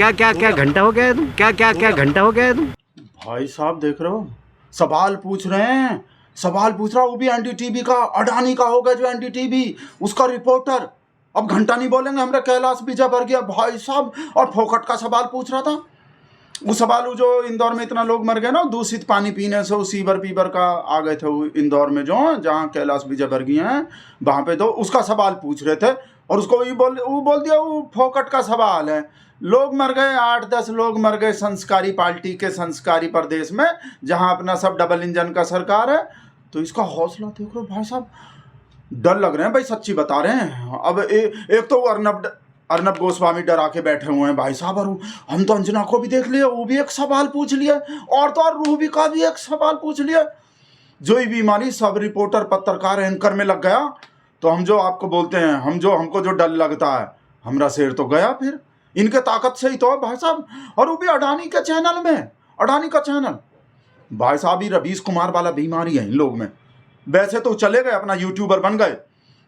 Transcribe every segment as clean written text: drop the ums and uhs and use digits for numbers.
क्या क्या क्या घंटा हो गया है तुम? क्या क्या क्या घंटा हो गया है तुम? भाई साहब देख रहे हो, सवाल पूछ रहे हैं, सवाल पूछ रहा, वो भी एनडीटीवी का, अडानी का होगा जो एनडीटीवी, उसका रिपोर्टर। अब घंटा नहीं बोलेंगे हमारे कैलाश विजयवर्गीय भाई साहब, और फोकट का सवाल पूछ रहा था। वो सवाल वो जो इंदौर में इतना लोग मर गए ना दूषित पानी पीने से, वो सीवर पीवर का आ गए थे वो इंदौर में, जो जहाँ कैलाश विजयवर्गीय हैं वहाँ पे, तो उसका सवाल पूछ रहे थे। और उसको वो बोल दिया वो फोकट का सवाल है। लोग मर गए, 8-10 लोग मर गए संस्कारी पार्टी के, संस्कारी प्रदेश में, जहाँ अपना सब डबल इंजन का सरकार है। तो इसका हौसला देख लो भाई साहब, डर लग रहे हैं भाई, सच्ची बता रहे हैं। अब एक तो अर्नब गोस्वामी डरा के बैठे हुए हैं भाई साहब, और हम तो अंजना को भी देख लिया, वो भी एक सवाल पूछ लिया, और तो और रूबी का भी एक सवाल पूछ लिया। जो ही बीमारी सब रिपोर्टर पत्रकार एंकर में लग गया, तो हम जो आपको बोलते हैं, हमको जो डर लगता है, हमारा शेर तो गया फिर। इनके ताकत से ही तो है भाई साहब, और वो भी अडानी के चैनल में, अडानी का चैनल भाई साहब। ये रवीश कुमार वाला बीमारी है इन लोग में। वैसे तो चले गए, अपना यूट्यूबर बन गए,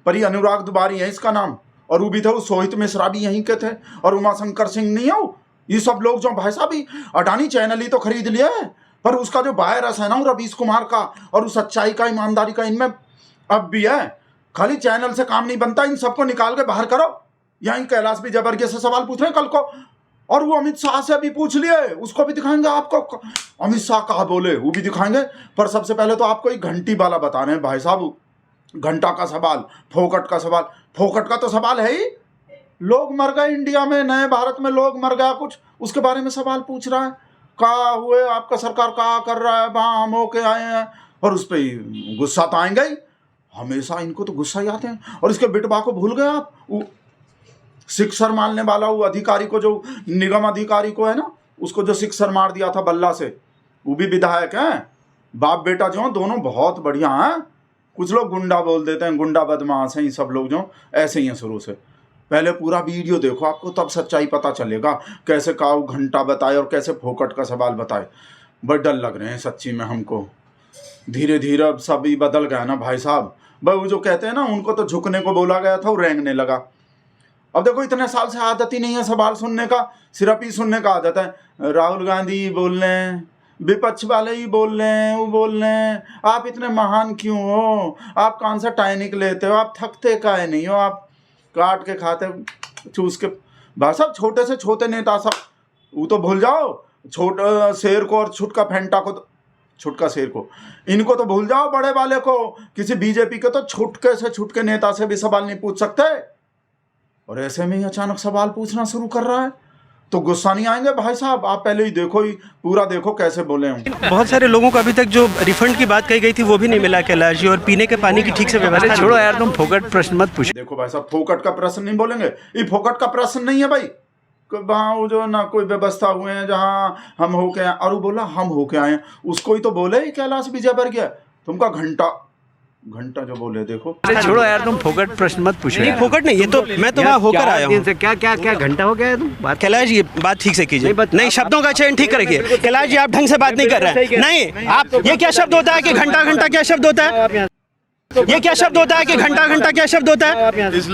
पर ये अनुराग दुबारी है इसका नाम, और वो भी थे, वो सोहित मिश्रा भी यहीं के थे, और उमाशंकर सिंह नहीं हो, ये सब लोग जो भाई साहब, अडानी चैनल ही तो खरीद लिया है, पर उसका जो वायरस है ना वो रवीश कुमार का, और उस सच्चाई का, ईमानदारी का इनमें अब भी है। खाली चैनल से काम नहीं बनता, इन सबको निकाल के बाहर करो। यहीं कैलाश विजयवर्गीय से सवाल पूछ रहे हैं कल को, और वो अमित शाह से भी पूछ लिए, उसको भी दिखाएंगे आपको, अमित शाह कहा बोले वो भी दिखाएंगे। पर सबसे पहले तो आपको एक घंटी वाला बता रहे हैं भाई साहब, घंटा का सवाल, फोकट का सवाल। फोकट का तो सवाल है ही, लोग मर गए इंडिया में, नए भारत में लोग मर गया कुछ, उसके बारे में सवाल पूछ रहा है। कहा हुए आपका सरकार कहा कर रहा है, वहाँ हम होके आए हैं, और उस पर गुस्सा तो आएंगे ही, हमेशा इनको तो गुस्सा ही आते हैं। और इसके बिटवा को भूल गए आप, वो सिक्सर मारने वाला वो अधिकारी को, जो निगम अधिकारी को है ना, उसको जो सिक्सर मार दिया था बल्ला से, वो भी विधायक हैं। बाप बेटा जो दोनों बहुत बढ़िया हैं। कुछ लोग गुंडा बोल देते हैं, गुंडा बदमाश हैं, ये सब लोग जो ऐसे ही हैं शुरू से। पहले पूरा वीडियो देखो, आपको तब सच्चाई पता चलेगा, कैसे काऊ घंटा बताए और कैसे फोकट का सवाल बताए। बड़े डर लग रहे हैं सच्ची में हमको। धीरे धीरे अब सब ही बदल गया ना भाई साहब। भाई वो जो कहते हैं ना, उनको तो झुकने को बोला गया था, वो रेंगने लगा। अब देखो इतने साल से आदत ही नहीं है सवाल सुनने का, सिर्फ ही सुनने का आदत है। राहुल गांधी बोल रहे हैं, विपक्ष वाले ही बोल रहे हैं, वो बोल रहे हैं, आप इतने महान क्यों हो, आप कौन सा टाइनिक लेते हो, आप थकते काहे नहीं हो, आप काट के खाते चूस के। भाई साहब छोटे से छोटे नेता सब, वो तो भूल जाओ, छोटा शेर को और छुटका फेंटा को, छुटका शेर को, इनको तो भूल जाओ, बड़े वाले को। किसी बीजेपी के तो छुटके से छुटके नेता से भी सवाल नहीं पूछ सकते, और ऐसे में ही अचानक सवाल पूछना शुरू कर रहा है, तो गुस्सा नहीं आएंगे भाई साहब? आप पहले ही देखो, ही पूरा देखो कैसे बोले हम। बहुत सारे लोगों को अभी तक जो रिफंड की बात कही गई थी वो भी नहीं मिला कैलाश जी, और पीने के पानी की ठीक से व्यवस्था। छोड़ो यार, तुम फोकट प्रश्न मत पूछो। देखो भाई साहब, फोकट का प्रश्न नहीं बोलेंगे, ये फोकट का प्रश्न नहीं है भाई। वहाँ वो जो ना कोई व्यवस्था हुए हैं जहाँ हम होके आए, और वो बोला हम होके आए, उसको ही तो बोले कैलाश विजयवर्गीय। तुमका घंटा जो बोले, देखो। छोड़ो यार, तुम फोकट प्रश्न मत पूछो। नहीं फोकट नहीं, ये तो मैं तो वहाँ होकर आया हूँ। क्या क्या क्या घंटा हो गया है तुम? कैलाश जी बात ठीक से कीजिए, नहीं शब्दों का चयन ठीक रखिए। कैलाश जी आप ढंग से बात नहीं कर रहे हैं। नहीं आप, ये क्या शब्द होता है कि घंटा घंटा क्या शब्द होता है? ये क्या शब्द होता है कि घंटा घंटा क्या शब्द होता है?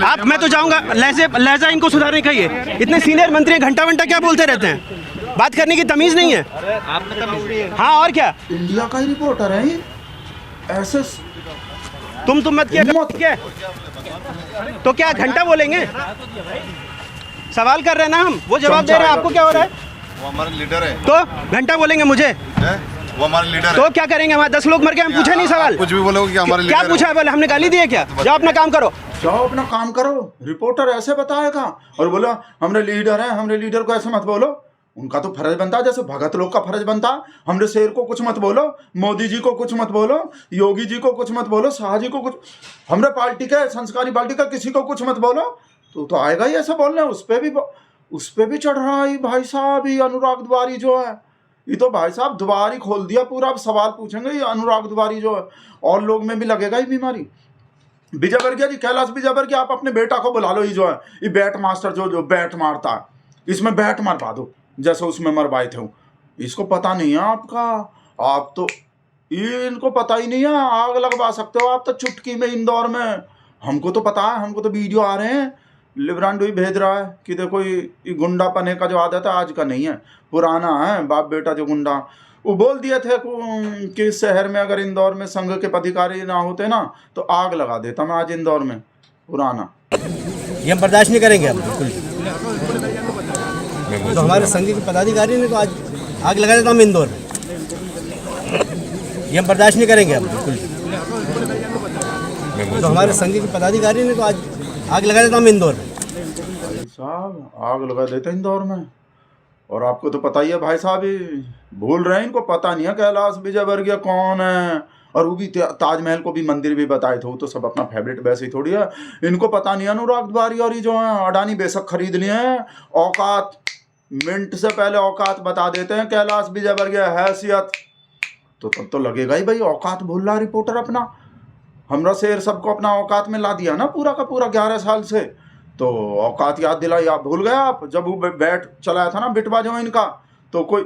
आप, मैं तो जाऊंगा, लहजा इनको सुधारने का। ये इतने सीनियर मंत्री घंटा घंटा क्या बोलते रहते हैं? बात करने की तमीज नहीं है। हाँ और क्या, इंडिया का ही रिपोर्टर है ये, ऐसे तुम मत क्या, तो क्या घंटा बोलेंगे? सवाल कर रहे हैं ना हम, वो जवाब दे रहे हैं, आपको क्या हो रहा है? वो हमारे लीडर है, तो घंटा बोलेंगे मुझे है? वो हमारे लीडर तो है। क्या करेंगे? हमारे 10 लोग मर गए, हम पूछे नहीं सवाल? कुछ भी बोलोगे कि हमारे क्या पूछा है? बोले हमने गाली दी है क्या? जाओ अपना काम करो, जाओ अपना काम करो। रिपोर्टर ऐसे बताएगा और बोलो हमारे लीडर है, हमारे लीडर को ऐसे मत बोलो। उनका तो फर्ज बनता है, जैसे भगत लोग का फर्ज बनता है, हमने शेर को कुछ मत बोलो, मोदी जी को कुछ मत बोलो, योगी जी को कुछ मत बोलो, शाह जी को कुछ, हमरे पार्टी के, संस्कारी पार्टी का किसी को कुछ मत बोलो। तो आएगा ही ऐसा बोलने। उस पर भी चढ़ रहा है भाई साहब, ये अनुराग दुबारी जो है, ये तो भाई साहब दुबारी खोल दिया पूरा। अब सवाल पूछेंगे ये अनुराग दुबारी जो है, और लोग में भी लगेगा ही बीमारी। विजयवर्गीय जी, कैलाश विजयवर्गीय, आप अपने बेटा को बुला लो। ये जो है, ये बैट मास्टर जो बैट मारता है, इसमें बैट मरवा दो जैसे उसमें मरवाए थे। इसको पता नहीं है आपका, आप तो ये इनको पता ही नहीं है, आग लगवा सकते हो आप तो चुटकी में इंदौर में। हमको तो पता है, हमको तो वीडियो आ रहे हैं, लिब्रांडो ही भेज रहा है कि देखो ये गुंडापने का जो आदत है आज का नहीं है, पुराना है, बाप बेटा जो गुंडा। वो बोल दिए थे कि इस शहर में अगर इंदौर में संघ के पदाधिकारी ना होते ना तो आग लगा देता मैं आज इंदौर में। पुराना ये हम बर्दाश्त नहीं करेंगे, हम बिल्कुल। तो हमारे संघ के पदाधिकारी ने तो आज आग लगा देता हम इंदौर में, ये हम बर्दाश्त नहीं करेंगे, हम बिल्कुल। तो हमारे संघ के पदाधिकारी ने तो आज आग लगा देता हम इंदौर में। साहब आग लगा देते इंदौर में। और आपको तो पता ही है भाई साहब, ये भूल रहे हैं, इनको पता नहीं है कैलाश विजयवर्गीय कौन है। और वो भी ताजमहल को भी मंदिर भी बताए थे, वो तो सब अपना फेवरेट वैसे ही थोड़ी है। इनको पता नहीं है अनुराग तिवारी और ये जो है अडानी बेशक खरीद लिए हैं, औकात मिनट से पहले औकात बता देते हैं कैलाश विजयवर्गीय हैसियत। तो तब तो लगेगा ही भाई औकात भूल रहा रिपोर्टर अपना। हमरा शेर सबको अपना औकात में ला दिया ना पूरा का पूरा 11 साल से, तो औकात याद दिलाई आप भूल गए। आप जब वो बैट चलाया था ना बिटवा जो इनका, तो कोई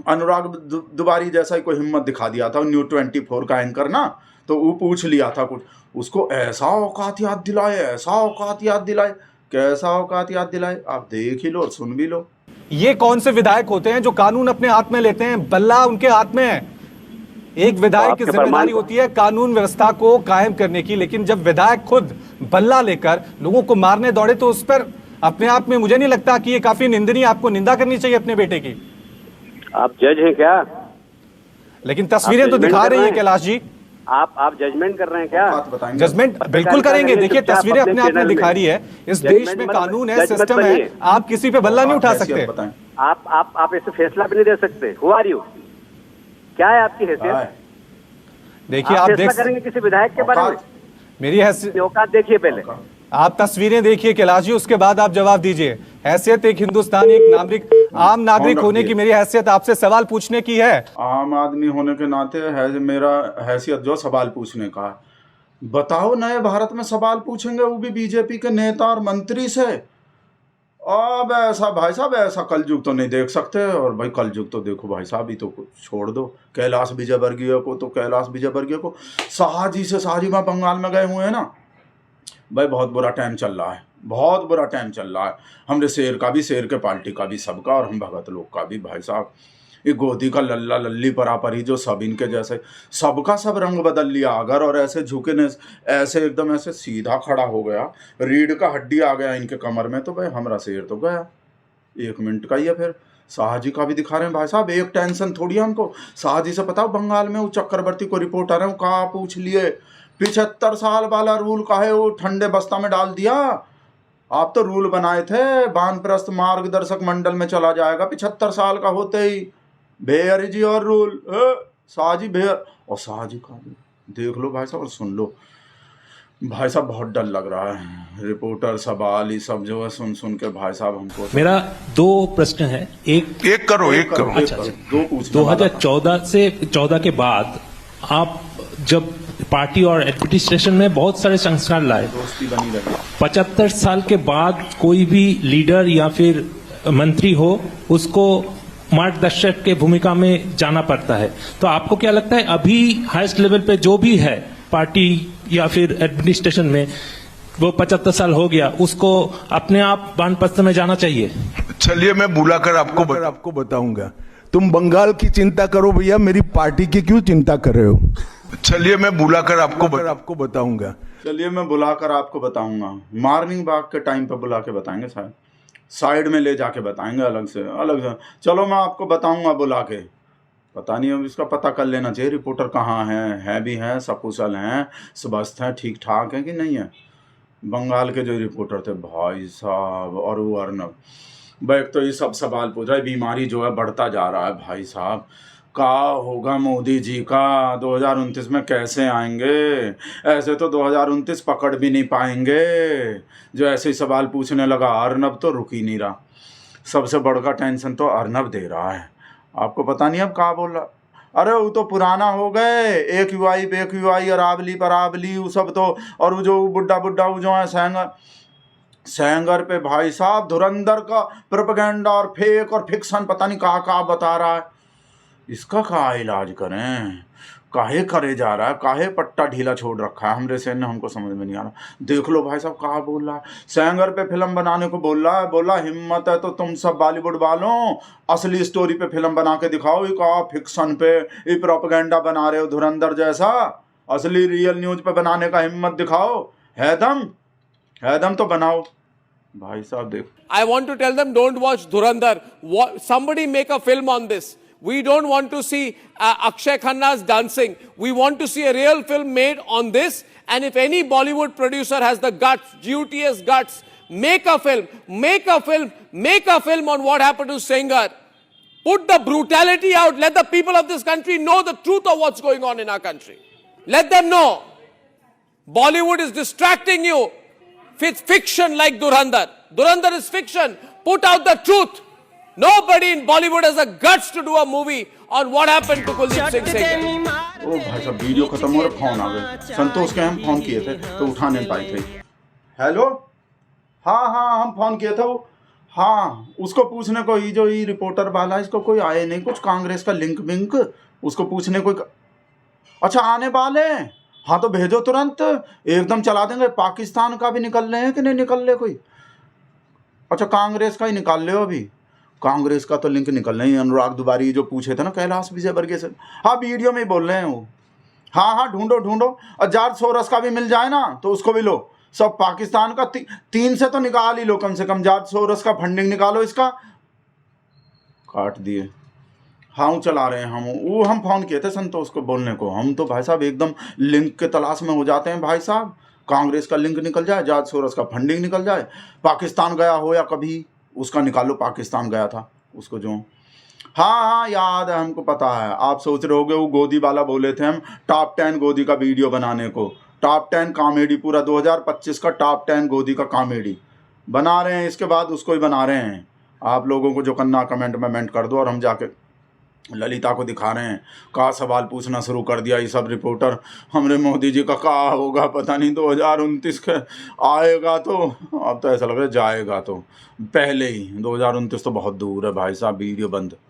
अनुराग तिवारी जैसा ही कोई हिम्मत दिखा दिया था न्यूज़ 24 का एंकर ना, तो वो पूछ लिया था कुछ, उसको ऐसा औकात याद दिलाए, ऐसा औकात याद दिलाए, कैसा औकात याद दिलाए आप देख ही लो और सुन भी लो। ये कौन से विधायक होते हैं जो कानून अपने हाथ में लेते हैं? बल्ला उनके हाथ में है। एक विधायक की जिम्मेदारी होती है कानून व्यवस्था को कायम करने की, लेकिन जब विधायक खुद बल्ला लेकर लोगों को मारने दौड़े तो उस पर अपने आप में मुझे नहीं लगता कि ये काफी निंदनीय, आपको निंदा करनी चाहिए अपने बेटे की। आप जज हैं क्या? लेकिन तस्वीरें तो दिखा रही है कैलाश जी। आप जजमेंट कर रहे हैं क्या? जजमेंट बिल्कुल करेंगे। देखिए तस्वीरें अपने आप में दिखा रही है, इस देश में कानून है, सिस्टम है, आप किसी पे बल्ला नहीं उठा सकते। आप इससे फैसला भी नहीं दे सकते। Who are you? क्या है आपकी हैसियत? देखिए आप देख करेंगे किसी विधायक के बारे में? मेरी हैसियत औकात देखिए पहले, आप तस्वीरें देखिए कैलाश जी, उसके बाद आप जवाब दीजिए। हैसियत एक हिंदुस्तानी, एक नागरिक, आम नागरिक होने की मेरी हैसियत आपसे सवाल पूछने की है। आम आदमी होने के नाते है मेरा हैसियत जो सवाल पूछने का है। बताओ नए भारत में सवाल पूछेंगे वो भी बीजेपी के नेता और मंत्री से। अब ऐसा भाई साहब ऐसा कलयुग तो नहीं देख सकते। और भाई कलयुग तो देखो भाई साहब, ही तो छोड़ दो कैलाश विजयवर्गीय को, तो कैलाश विजयवर्गीय को शाहजी से शाहजी वहाँ बंगाल में गए हुए हैं ना भाई, बहुत बुरा टाइम चल रहा है, बहुत बुरा टाइम चल रहा है। हमने शेर का भी, शेर के पार्टी का भी, सबका, और हम भगत लोग का भी भाई साहब। ये गोदी का लल्ला लल्ली परापरी जो सब इनके जैसे सबका सब रंग बदल लिया अगर, और ऐसे झुके ने ऐसे एकदम ऐसे सीधा खड़ा हो गया, रीढ़ का हड्डी आ गया इनके कमर में, तो भाई हमारा शेर तो गया। 1 मिनट का ही है। फिर शाहजी का भी दिखा रहे हैं भाई साहब, एक टेंशन थोड़ी है हमको। शाहजी से पता बंगाल में वो चक्रवर्ती को रिपोर्टर है, वो कहा पूछ लिए 75 साल वाला रूल का है वो ठंडे बस्ता में डाल दिया। आप तो रूल बनाए थे वानप्रस्थ मार्गदर्शक मंडल में चला जाएगा 75 साल का होते ही। भेयर जी और रूल शाहजी भेयर, और शाहजी का देख लो भाई साहब और सुन लो भाई साहब, बहुत डर लग रहा है। रिपोर्टर सवाल ये सब जो है सुन के भाई साहब हमको। मेरा 2 प्रश्न है। एक करो। अच्छा, 2 पूछ। 2014 के बाद आप जब पार्टी और एडमिनिस्ट्रेशन में बहुत सारे संस्कार लाए, 75 साल के बाद कोई भी लीडर या फिर मंत्री हो उसको मार्गदर्शक के भूमिका में जाना पड़ता है। तो आपको क्या लगता है अभी हाईएस्ट लेवल पे जो भी है पार्टी या फिर एडमिनिस्ट्रेशन में, वो 75 साल हो गया, उसको अपने आप वानप्रस्थ में जाना चाहिए? चलिए मैं बुलाकर आपको बताऊंगा। तुम बंगाल की चिंता करो भैया, मेरी पार्टी की क्यों चिंता कर रहे हो? चलिए मैं बुलाकर आपको बताऊंगा। चलिए मैं बुलाकर आपको बताऊंगा। मॉर्निंग वॉक के टाइम पे बुला के बताएंगे, शायद साइड में ले जाके बताएंगे अलग से। चलो मैं आपको बताऊंगा बुला के। पता नहीं, अब इसका पता कर लेना चाहिए रिपोर्टर कहाँ है भी हैं, सकुशल हैं, स्वस्थ हैं, ठीक ठाक हैं कि नहीं है। बंगाल के जो रिपोर्टर थे भाई साहब, और वो अर्नब भाई, तो ये सब सवाल पूछ रहा है। बीमारी जो है बढ़ता जा रहा है भाई साहब। क्या होगा मोदी जी का 2029 में, कैसे आएंगे? ऐसे तो 2029 पकड़ भी नहीं पाएंगे। जो ऐसे ही सवाल पूछने लगा अर्नब तो रुक ही नहीं रहा। सबसे बड़का टेंशन तो अर्नब दे रहा है। आपको पता नहीं अब कहाँ बोल रहा। अरे वो तो पुराना हो गए, एक UI bake UI, Aravalli Paravali वो सब तो, और वो जो बुड्ढा वो जो है सेंगर पे भाई साहब धुरंधर का प्रोपेगेंडा और फेक और फिक्शन पता नहीं कहाँ बता रहा है। इसका क्या इलाज करें? काहे करे जा रहा है, काहे पट्टा ढीला छोड़ रखा है हमरे सेन ने, हमको समझ में नहीं आ रहा। देख लो भाई साहब कहा बोल रहा है, सेंगर पे फिल्म बनाने को बोल रहा है, बोला हिम्मत है तो तुम सब बॉलीवुड वालों असली स्टोरी पे फिल्म बना के दिखाओ। ये कहा फिक्शन पे ये प्रोपेगेंडा बना रहे हो धुरंधर जैसा, असली रियल न्यूज पे बनाने का हिम्मत दिखाओ, है दम तो बनाओ भाई साहब। देखो I want to tell them, don't watch Dhurandhar. Somebody make a film on this. We don't want to see Akshay Khanna's dancing. We want to see a real film made on this. And if any Bollywood producer has the guts, duteous guts, make a film. Make a film on what happened to Sengar. Put the brutality out. Let the people of this country know the truth of what's going on in our country. Let them know. Bollywood is distracting you with fiction like Dhurandhar. Dhurandhar is fiction. Put out the truth. Nobody in Bollywood has the guts to do a movie on what happened to Kuldeep Singh Sengar. ओ भाई साहब video खत्म हो रहा, phone आ गए। संतोष के हम phone किए थे तो उठा नहीं पाए थे। हेलो, हाँ हम फोन किए थे वो, हाँ उसको पूछने को, ये जो ये रिपोर्टर वाला इसको कोई आए नहीं, कुछ कांग्रेस का लिंक विंक उसको पूछने कोई, अच्छा आने वाले, हाँ तो भेजो तुरंत, एकदम चला देंगे। पाकिस्तान का भी निकल रहे हैं कि नहीं निकल रहे कोई? अच्छा कांग्रेस का ही निकाल ले अभी, कांग्रेस का तो लिंक निकल रही है। अनुराग दुबारी जो पूछे थे ना कैलाश विजयवर्गीय से, हाँ वीडियो में ही बोल रहे हैं वो, हाँ ढूंढो और जॉर्ज सोरस का भी मिल जाए ना तो उसको भी लो। सब पाकिस्तान का 3 से तो निकाल ही लो, कम से कम जॉर्ज सोरस का फंडिंग निकालो। इसका काट दिए, हाँ वो चला रहे हैं हम फोन किए थे संतोष को बोलने को। हम तो भाई साहब एकदम लिंक के तलाश में हो जाते हैं भाई साहब। कांग्रेस का लिंक निकल जाए, जॉर्ज सोरस का फंडिंग निकल जाए, पाकिस्तान गया हो या कभी उसका निकालो, पाकिस्तान गया था उसको जो, हाँ याद है हमको पता है। आप सोच रहे होगे वो गोदी वाला बोले थे हम टॉप 10 गोदी का वीडियो बनाने को, टॉप 10 कॉमेडी, पूरा 2025 का टॉप 10 गोदी का कॉमेडी बना रहे हैं। इसके बाद उसको ही बना रहे हैं। आप लोगों को जो करना कमेंट में मेंट कर दो, और हम जाके ललिता को दिखा रहे हैं। कहा सवाल पूछना शुरू कर दिया ये सब रिपोर्टर, हमरे मोदी जी का कहा होगा पता नहीं 2029 के आएगा, तो अब तो ऐसा लग रहा है जाएगा तो पहले ही। 2029 तो बहुत दूर है भाई साहब। वीडियो बंद।